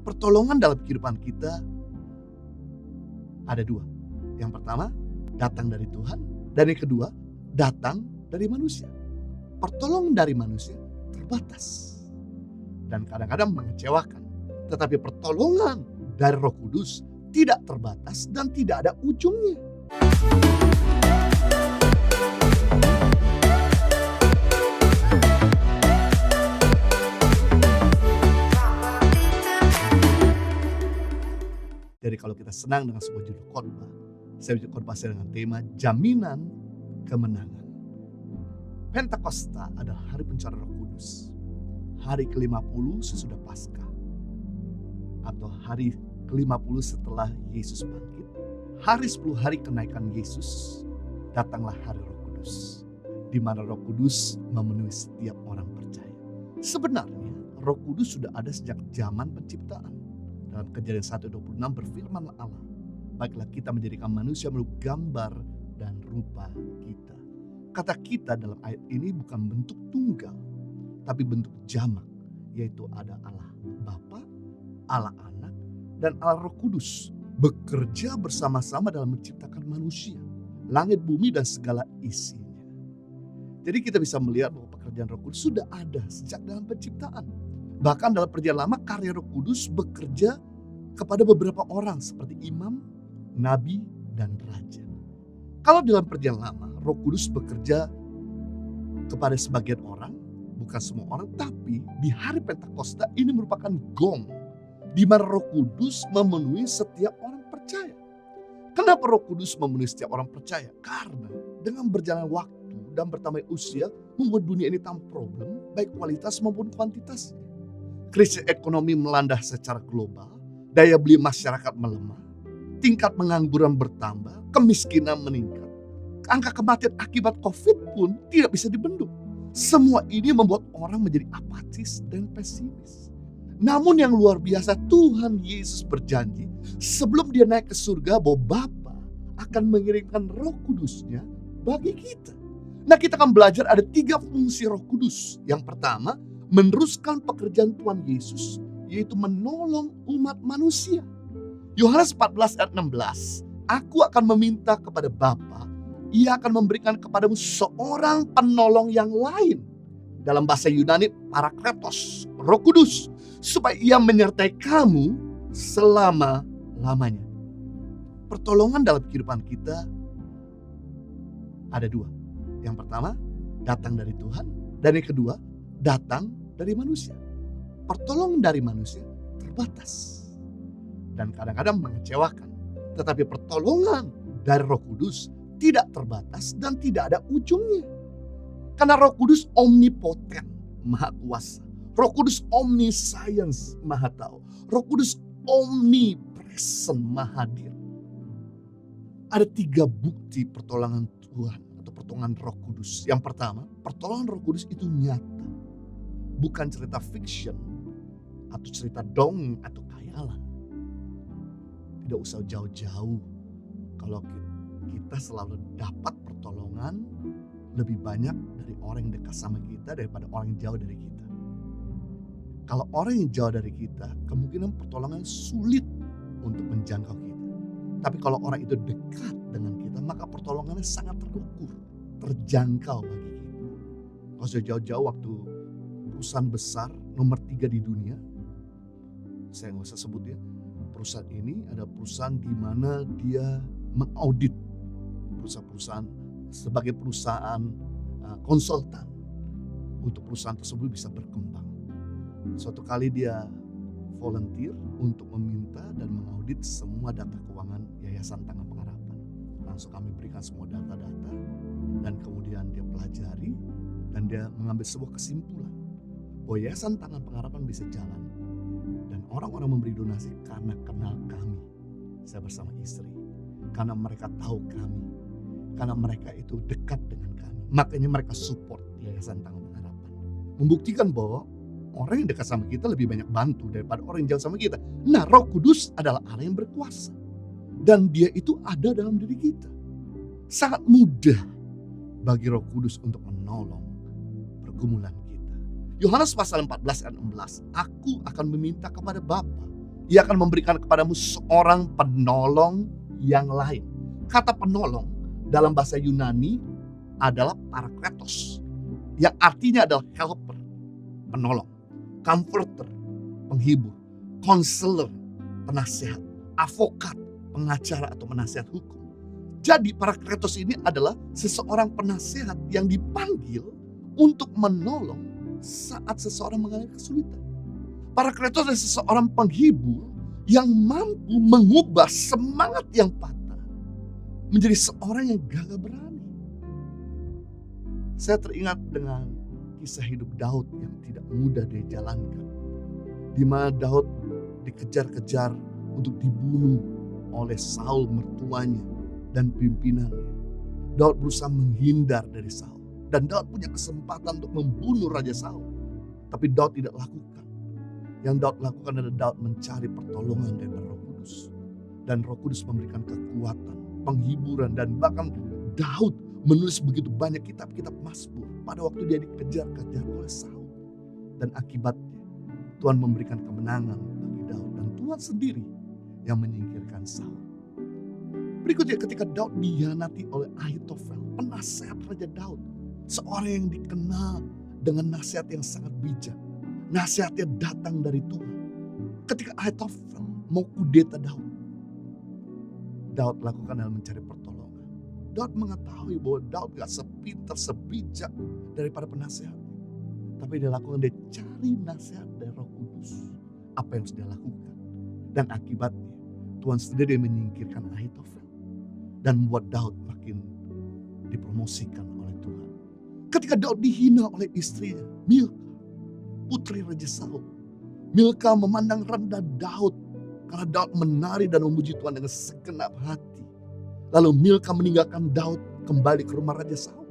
Pertolongan dalam kehidupan kita ada dua. Yang pertama, datang dari Tuhan. Dan yang kedua, datang dari manusia. Pertolongan dari manusia terbatas. Dan kadang-kadang mengecewakan. Tetapi pertolongan dari Roh Kudus tidak terbatas dan tidak ada ujungnya. Jadi kalau kita senang dengan sebuah judul khotbah, saya bikin khotbah saya dengan tema jaminan kemenangan. Pentakosta adalah hari pencurahan Roh Kudus. Hari ke-50 sesudah Paskah. Atau hari ke-50 setelah Yesus bangkit. Hari 10 hari kenaikan Yesus, datanglah hari Roh Kudus. Di mana Roh Kudus memenuhi setiap orang percaya. Sebenarnya Roh Kudus sudah ada sejak zaman penciptaan. Dalam Kejadian 1:26 berfirmanlah Allah, baiklah kita menjadikan manusia menurut gambar dan rupa kita. Kata kita dalam ayat ini bukan bentuk tunggal, tapi bentuk jamak, yaitu ada Allah Bapa, Allah Anak, dan Allah Roh Kudus bekerja bersama-sama dalam menciptakan manusia, langit, bumi, dan segala isinya. Jadi kita bisa melihat bahwa pekerjaan Roh Kudus sudah ada sejak dalam penciptaan. Bahkan dalam perjanjian lama karya Roh Kudus bekerja kepada beberapa orang seperti imam, nabi, dan raja. Kalau dalam perjanjian lama Roh Kudus bekerja kepada sebagian orang, bukan semua orang, tapi di hari Pentakosta ini merupakan gong di mana Roh Kudus memenuhi setiap orang percaya. Kenapa Roh Kudus memenuhi setiap orang percaya? Karena dengan berjalan waktu dan bertambah usia membuat dunia ini tanpa problem, baik kualitas maupun kuantitas. Krisis ekonomi melanda secara global, daya beli masyarakat melemah, tingkat pengangguran bertambah, kemiskinan meningkat. Angka kematian akibat COVID pun tidak bisa dibendung. Semua ini membuat orang menjadi apatis dan pesimis. Namun yang luar biasa, Tuhan Yesus berjanji sebelum dia naik ke surga bahwa Bapa akan mengirimkan Roh Kudusnya bagi kita. Nah, kita akan belajar ada 3 fungsi Roh Kudus. Yang pertama, meneruskan pekerjaan Tuhan Yesus, yaitu menolong umat manusia. Yohanes 14 ayat 16, aku akan meminta kepada Bapa, ia akan memberikan kepadamu seorang penolong yang lain. Dalam bahasa Yunani, Parakletos, Roh Kudus, supaya ia menyertai kamu selama-lamanya. Pertolongan dalam kehidupan kita ada 2. Yang pertama, datang dari Tuhan. Dan yang kedua, datang dari manusia. Pertolongan dari manusia terbatas. Dan kadang-kadang mengecewakan. Tetapi pertolongan dari Roh Kudus tidak terbatas dan tidak ada ujungnya. Karena Roh Kudus omnipoten, maha kuasa. Roh Kudus omniscience, maha tahu. Roh Kudus omnipresent, maha hadir. Ada 3 bukti pertolongan Tuhan atau pertolongan Roh Kudus. Yang pertama, pertolongan Roh Kudus itu nyata. Bukan cerita fiction atau cerita dongeng atau khayalan. Tidak usah jauh-jauh. Kalau kita selalu dapat pertolongan lebih banyak dari orang yang dekat sama kita daripada orang yang jauh dari kita. Kalau orang yang jauh dari kita, kemungkinan pertolongan sulit untuk menjangkau kita. Tapi kalau orang itu dekat dengan kita, maka pertolongannya sangat terukur, terjangkau bagi kita. Kalau sudah jauh-jauh waktu perusahaan besar nomor 3 di dunia, saya nggak usah sebut ya. Perusahaan ini ada perusahaan di mana dia mengaudit perusahaan-perusahaan sebagai perusahaan konsultan untuk perusahaan tersebut bisa berkembang. Suatu kali dia volunteer untuk meminta dan mengaudit semua data keuangan Yayasan Tangan Pengharapan. Langsung kami berikan semua data-data dan kemudian dia pelajari dan dia mengambil sebuah kesimpulan bahwa Yayasan Tangan Pengharapan bisa jalan dan orang-orang memberi donasi karena kenal kami. Saya bersama istri, karena mereka tahu kami, karena mereka itu dekat dengan kami. Makanya mereka support Yayasan Tangan Pengharapan. Membuktikan bahwa orang yang dekat sama kita lebih banyak bantu daripada orang yang jauh sama kita. Nah, Roh Kudus adalah Allah yang berkuasa. Dan dia itu ada dalam diri kita. Sangat mudah bagi Roh Kudus untuk menolong pergumulan kita. Yohanes pasal 14 ayat 16, aku akan meminta kepada Bapa, Ia akan memberikan kepadamu seorang penolong yang lain. Kata penolong dalam bahasa Yunani adalah parakletos, yang artinya adalah helper, penolong, comforter, penghibur, counselor, penasehat, avokat, pengacara atau penasihat hukum. Jadi parakletos ini adalah seseorang penasehat yang dipanggil untuk menolong saat seseorang mengalami kesulitan. Parakletos adalah seseorang penghibur yang mampu mengubah semangat yang patah menjadi seorang yang gagah berani. Saya teringat dengan kisah hidup Daud yang tidak mudah dijalankan, di mana Daud dikejar-kejar untuk dibunuh oleh Saul mertuanya dan pimpinannya. Daud berusaha menghindar dari Saul, dan Daud punya kesempatan untuk membunuh Raja Saul, tapi Daud tidak lakukan. Yang Daud lakukan adalah Daud mencari pertolongan dari Roh Kudus, dan Roh Kudus memberikan kekuatan, penghiburan, dan bahkan Daud menulis begitu banyak kitab-kitab Mazmur pada waktu dia dikejar-kejar oleh Saul. Dan akibatnya Tuhan memberikan kemenangan bagi Daud, dan Tuhan sendiri yang menyingkirkan Saul. Berikutnya ketika Daud dihianati oleh Ahitofel, penasehat Raja Daud, seorang yang dikenal dengan nasihat yang sangat bijak. Nasihatnya datang dari Tuhan. Ketika Ahitofel mau kudeta Daud, Daud lakukan dalam mencari pertolongan. Daud mengetahui bahwa Daud gak sepintar, sebijak daripada penasehat, tapi dia lakukan, dia cari nasihat dari Roh Kudus. Apa yang harus dia lakukan? Dan akibatnya Tuhan sendiri menyingkirkan Ahitofel dan membuat Daud makin dipromosikan oleh Tuhan. Ketika Daud dihina oleh istrinya Milka, putri Raja Saul, Milka memandang rendah Daud karena Daud menari dan memuji Tuhan dengan segenap hati. Lalu Milka meninggalkan Daud kembali ke rumah Raja Saul.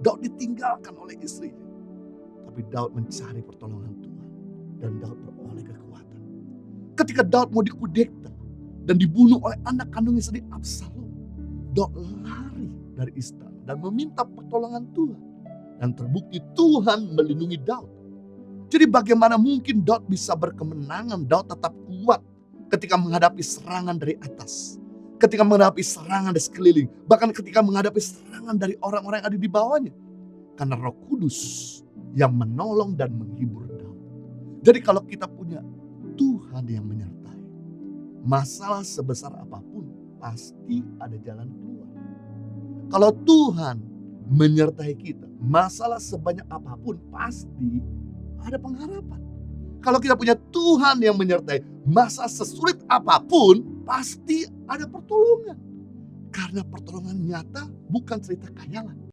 Daud ditinggalkan oleh istrinya, tapi Daud mencari pertolongan Tuhan dan Daud beroleh kekuatan. Ketika Daud mau dikudeta dan dibunuh oleh anak kandungnya sendiri Absalom, Daud lari dari istana dan meminta pertolongan Tuhan, dan terbukti Tuhan melindungi Daud. Jadi bagaimana mungkin Daud bisa berkemenangan? Daud tetap kuat ketika menghadapi serangan dari atas, ketika menghadapi serangan dari sekeliling, bahkan ketika menghadapi serangan dari orang-orang yang ada di bawahnya. Karena Roh Kudus yang menolong dan menghibur Daud. Jadi kalau kita punya Tuhan yang menyertai, masalah sebesar apapun pasti ada jalan keluar. Kalau Tuhan menyertai kita, masalah sebanyak apapun pasti ada pengharapan. Kalau kita punya Tuhan yang menyertai, masa sesulit apapun pasti ada pertolongan. Karena pertolongan nyata bukan cerita khayalan.